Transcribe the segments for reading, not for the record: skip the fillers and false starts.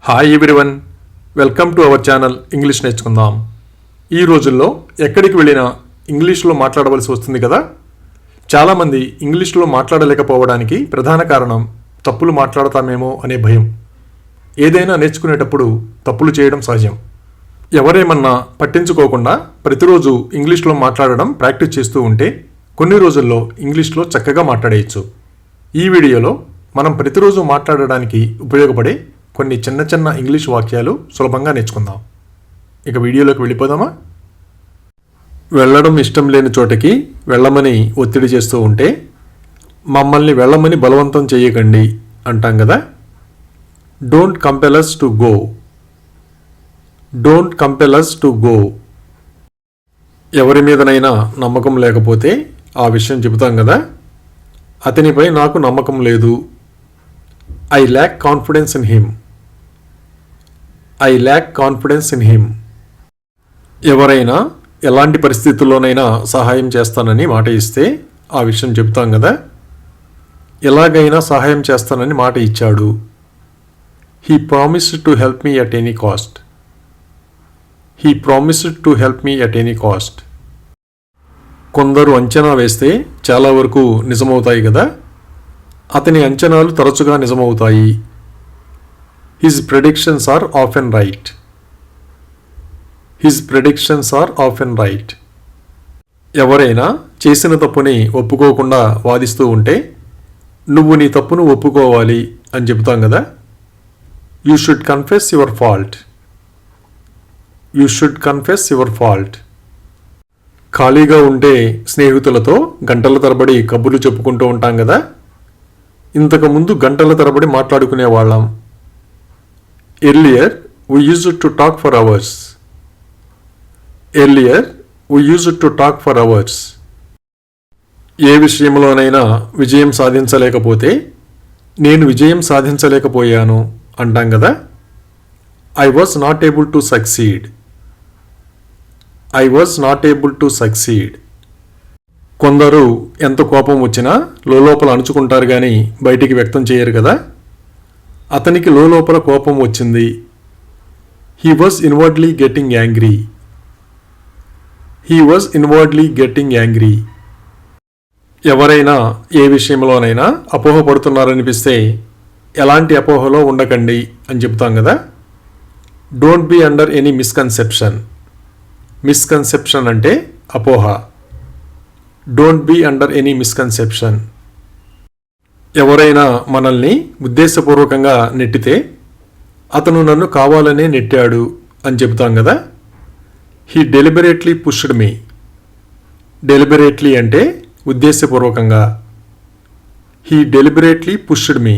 Hi everyone, welcome to our channel English నేర్చుకుందాం. ఈ రోజుల్లో ఎక్కడికి వెళ్ళినా ఇంగ్లీష్లో మాట్లాడవలసి వస్తుంది కదా. చాలామంది ఇంగ్లీష్లో మాట్లాడలేకపోవడానికి ప్రధాన కారణం తప్పులు మాట్లాడతామేమో అనే భయం. ఏదైనా నేర్చుకునేటప్పుడు తప్పులు చేయడం సహజం. ఎవరేమన్నా పట్టించుకోకుండా ప్రతిరోజు ఇంగ్లీష్లో మాట్లాడడం ప్రాక్టీస్ చేస్తూ ఉంటే కొన్ని రోజుల్లో ఇంగ్లీష్లో చక్కగా మాట్లాడేయచ్చు. ఈ వీడియోలో మనం ప్రతిరోజు మాట్లాడడానికి ఉపయోగపడే కొన్ని చిన్న చిన్న ఇంగ్లీష్ వాక్యాలు సులభంగా నేర్చుకుందాం. ఇక వీడియోలోకి వెళ్ళిపోదామా? వెళ్ళడం ఇష్టం లేని చోటకి వెళ్ళమని ఒత్తిడి చేస్తూ ఉంటే మమ్మల్ని వెళ్ళమని బలవంతం చేయకండి అంటాం కదా. Don't compel us to go. Don't compel us to go. ఎవరి మీదనైనా నమ్మకం లేకపోతే ఆ విషయం చెబుతాం కదా. అతనిపై నాకు నమ్మకం లేదు. I lakh confidence in him. I lakh confidence in him. ఎవరైనా ఎలాంటి పరిస్థితుల్లోనైనా సహాయం చేస్తానని మాట ఇస్తే ఆ విషయం చెబుతాం కదా. ఎలాగైనా సహాయం చేస్తానని మాట ఇచ్చాడు. He promised to help me at any cost. He promised to help me at any cost. కొందరు అంచనా వేస్తే చాలా వరకు నిజమవుతాయి కదా. అతని అంచనాలు తరచుగా నిజమవుతాయి. His predictions are often right. His predictions are often right. ఎవరైనా చేసిన తప్పుని ఒప్పుకోకుండా వాదిస్తూ ఉంటే నువ్వు నీ తప్పును ఒప్పుకోవాలి అని చెబుతాం కదా. You should confess your fault. You should confess your fault. ఖాళీగా ఉంటే స్నేహితులతో గంటల తరబడి కబుర్లు చెప్పుకుంటూ ఉంటాం కదా. ఇంతకుముందు గంటల తరబడి మాట్లాడుకునేవాళ్ళం. Earlier, we used to talk for hours. Earlier, we used to talk for hours. ఏ విషయంలోనైనా విజయం సాధించలేకపోతే నేను విజయం సాధించలేకపోయాను అంటాం కదా. I was not able to succeed. I was not able to succeed. కొందరు ఎంత కోపం వచ్చినా లోపల అణుచుకుంటారు కానీ బయటికి వ్యక్తం చేయరు కదా. అతనికి లోపల కోపం వచ్చింది. He was inwardly getting angry. He was inwardly getting angry. ఎవరైనా ఏ విషయంలోనైనా అపోహపడుతున్నారనిపిస్తే ఎలాంటి అపోహలో ఉండకండి అని చెప్తాం కదా. Don't be under any misconception. Misconception అంటే అపోహ. Don't be under any misconception. ఎవరైనా మనల్ని ఉద్దేశపూర్వకంగా నెట్టితే అతను నన్ను కావాలనే నెట్టాడు అని చెబుతాం కదా. He deliberately pushed me. Deliberately అంటే ఉద్దేశపూర్వకంగా. He deliberately pushed me.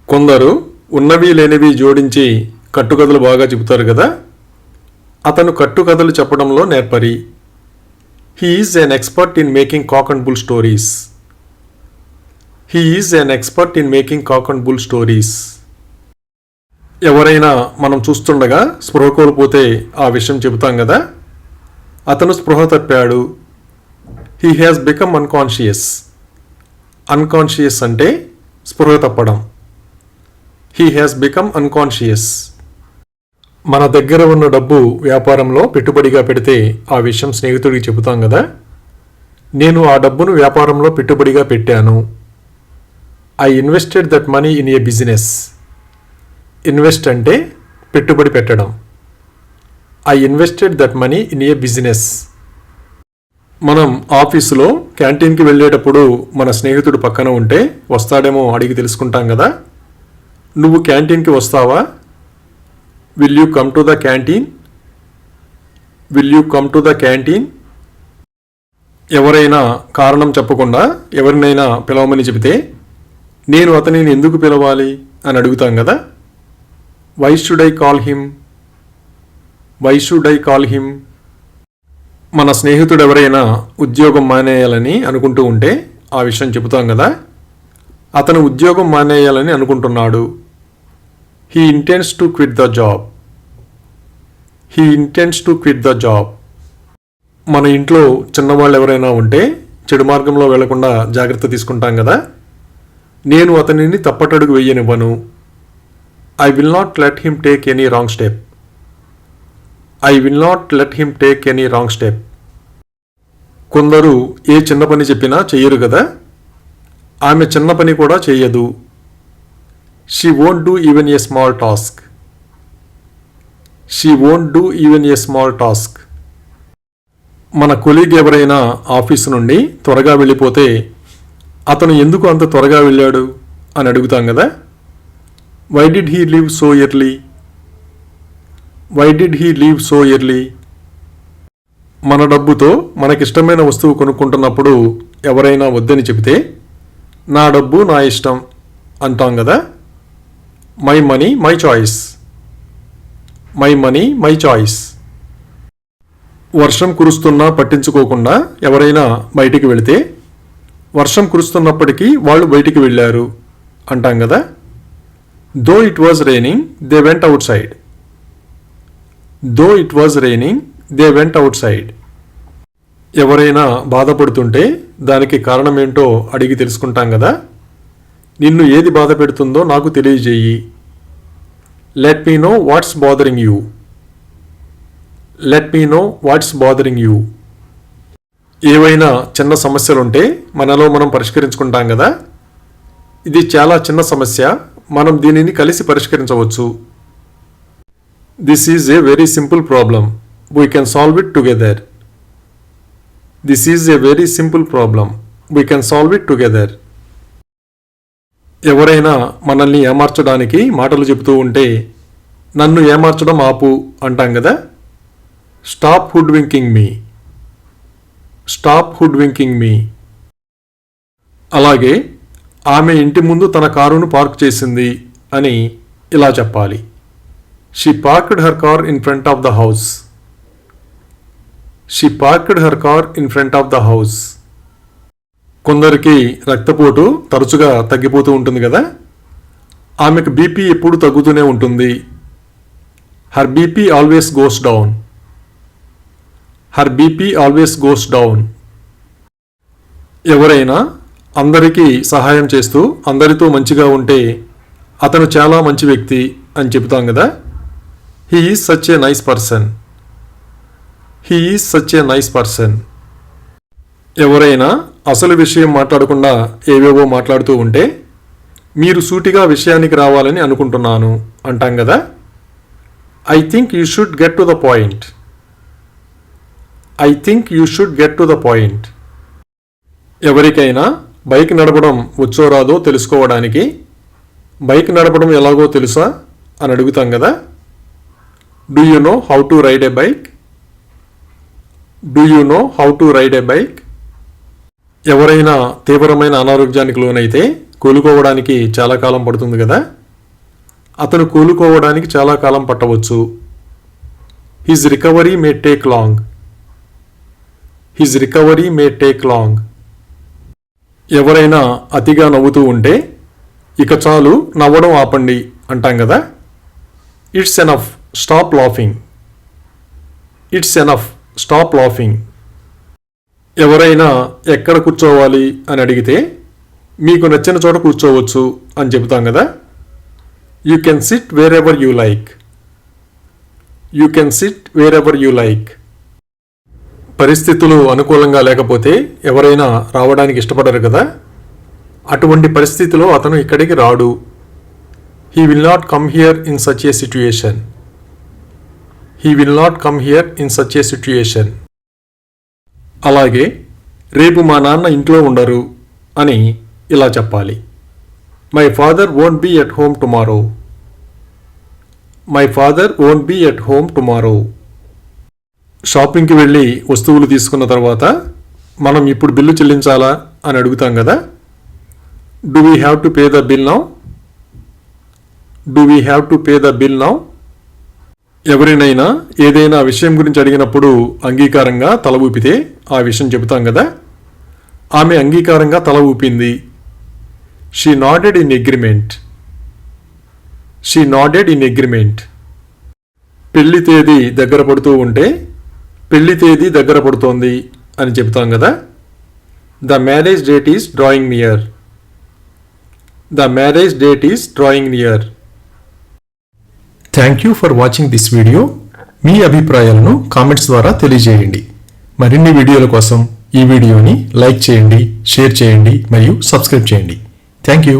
కొందరు ఉన్నవి లేనివి జోడించి కట్టుకథలు బాగా చెబుతారు కదా. అతను కట్టుకథలు చెప్పడంలో నేర్పరి. He is an expert in making cock and bull stories. He is an expert in making cock and bull stories. ఎవరైనా మనం చూస్తుండగా స్పృహ కోల్పోతే ఆ విషయం చెబుతాం కదా. అతను స్పృహ తప్పాడు. He has become unconscious. Unconscious అంటే స్పృహ తప్పడం. He has become unconscious. మన దగ్గర ఉన్న డబ్బు వ్యాపారంలో పెట్టుబడిగా పెడితే ఆ విషయం స్నేహితుడికి చెబుతాం కదా. నేను ఆ డబ్బును వ్యాపారంలో పెట్టుబడిగా పెట్టాను. I invested that money in a business. Invest అంటే పెట్టుబడి పెట్టడం. I invested that money in a business. మనం ఆఫీసులో క్యాంటీన్కి వెళ్ళేటప్పుడు మన స్నేహితుడు పక్కన ఉంటే వస్తాడేమో అడిగి తెలుసుకుంటాం కదా. నువ్వు క్యాంటీన్కి వస్తావా? Will you come to the canteen? Will you come to the canteen? ఎవరైనా కారణం చెప్పకుండా ఎవరినైనా పిలవమని చెబితే నేను అతనిని ఎందుకు పిలవాలి అని అడుగుతాం కదా. Why should I call him? Why should I call him? మన స్నేహితుడు ఎవరైనా ఉద్యోగం మానేయాలని అనుకుంటూ ఉంటే ఆ విషయం చెబుతాం కదా. అతను ఉద్యోగం మానేయాలని అనుకుంటున్నాడు. He ఇంటెండ్స్ to quit the job. He ఇంటెండ్స్ to quit the job. మన ఇంట్లో చిన్నవాళ్ళు ఎవరైనా ఉంటే చెడు మార్గంలో వెళ్లకుండా జాగ్రత్త తీసుకుంటాం కదా. నేను అతనిని తప్పటడుగు వెయ్యనివ్వను. I will not let him take any wrong step. I will not let him take any wrong step. కొందరు ఏ చిన్న పని చెప్పినా చెయ్యరు కదా, ఆమె చిన్న పని కూడా చెయ్యదు. She won't do even a small task. She won't do even a small task. మన కొలీగ్ ఎవరైనా ఆఫీసు నుండి త్వరగా వెళ్ళిపోతే అతను ఎందుకు అంత త్వరగా వెళ్ళాడు అని అడుగుతాం కదా. Why did he leave so early? Why did he leave so early? మన డబ్బుతో మనకిష్టమైన వస్తువు కొనుక్కుంటున్నప్పుడు ఎవరైనా వద్దని చెబితే నా డబ్బు నా ఇష్టం అంటాం కదా. My money my choice. My money my choice. వర్షం కురుస్తున్నా పట్టించుకోకుండా ఎవరైనా బయటికి వెళితే వర్షం కురుస్తున్నప్పటికీ వాళ్ళు బయటికి వెళ్ళారు అంటాం కదా. Though it was raining they went out side. Though it was raining they went out side. ఎవరైనా బాధపడుతుంటే దానికి కారణమేంటో అడిగి తెలుసుకుంటాం కదా. నిన్ను ఏది బాధ పెడుతుందో నాకు తెలియజేయి. Let me know what's bothering you. Let me know what's bothering you. ఏవైనా చిన్న సమస్యలుంటే మనలో మనం పరిష్కరించుకుంటాం కదా. ఇది చాలా చిన్న సమస్య, మనం దీనిని కలిసి పరిష్కరించవచ్చు. This is a very simple problem, we can solve it together. This is a very simple problem, we can solve it together. ఎవరైనా మనల్ని ఏమార్చడానికి మాటలు చెబుతూ ఉంటే నన్ను ఏమార్చడం ఆపు అంటాం కదా. స్టాప్ హుడ్ వింకింగ్ మీ. స్టాప్ హుడ్ వింకింగ్ మీ. అలాగే ఆమె ఇంటి ముందు తన కారును పార్క్ చేసింది అని ఇలా చెప్పాలి. She parked her car in front of the house. She parked her car in front of the house. కొందరికి రక్తపోటు తరచుగా తగ్గిపోతూ ఉంటుంది కదా, ఆమెకు బీపీ ఎప్పుడు తగ్గుతూనే ఉంటుంది. Her BP always goes down. Her BP always goes down. ఎవరైనా అందరికీ సహాయం చేస్తూ అందరితో మంచిగా ఉంటే అతను చాలా మంచి వ్యక్తి అని చెబుతాం కదా. He is such a nice person. He is such a nice person. ఎవరైనా అసలు విషయం మాట్లాడకుండా ఏవేవో మాట్లాడుతూ ఉంటే మీరు సూటిగా విషయానికి రావాలని అనుకుంటున్నాను అంటాం కదా. I think you should get to the point. I think you should get to the point. ఎవరికైనా బైక్ నడపడం వచ్చో రాదో తెలుసుకోవడానికి బైక్ నడపడం ఎలాగో తెలుసా అని అడుగుతాం కదా. Do you know how to ride a bike. Do you know how to ride a bike. ఎవరైనా తీవ్రమైన అనారోగ్యానికి లోనైతే కోలుకోవడానికి చాలా కాలం పడుతుంది కదా, అతను కోలుకోవడానికి చాలా కాలం పట్టవచ్చు. His recovery may take long. His recovery may take long. ఎవరైనా అతిగా నవ్వుతూ ఉంటే ఇక చాలు నవ్వడం ఆపండి అంటాం కదా. It's enough stop laughing. It's enough stop laughing. ఎవరైనా ఎక్కడ కూర్చోవాలి అని అడిగితే మీకు నచ్చిన చోట కూర్చోవచ్చు అని చెబుతాం కదా. You can SIT wear ever you like. You can SIT wear ever you like. పరిస్థితులు అనుకూలంగా లేకపోతే ఎవరైనా రావడానికి ఇష్టపడరు కదా, అటువంటి పరిస్థితిలో అతను ఇక్కడికి రాడు. He will not come here in such a situation. He will not come here in such a situation. అలాగే రేపు మా నాన్న ఇంట్లో ఉండరు అని ఇలా చెప్పాలి. My father won't be at home tomorrow. My father won't be at home tomorrow. షాపింగ్కి వెళ్ళి వస్తువులు తీసుకున్న తర్వాత మనం ఇప్పుడు బిల్లు చెల్లించాలా అని అడుగుతాం కదా. Do we have to pay the bill now. Do we have to pay the bill now. ఎవరినైనా ఏదైనా విషయం గురించి అడిగినప్పుడు అంగీకారంగా తల ఊపితే ఆ విషయం చెబుతాం కదా. ఆమె అంగీకారంగా తల ఊపింది. She నాడెడ్ in agreement. She నాడెడ్ in agreement. పెళ్లి తేదీ దగ్గర పడుతూ ఉంటే పెళ్లి తేదీ దగ్గర పడుతోంది అని చెబుతాం కదా. The marriage date is drawing near. The marriage date is drawing near. Thank you for watching this video. మీ అభిప్రాయాలను కామెంట్స్ ద్వారా తెలియజేయండి. మరిన్ని వీడియోల కోసం ఈ వీడియోని లైక్ చేయండి, షేర్ చేయండి మరియు సబ్స్క్రైబ్ చేయండి. Thank you.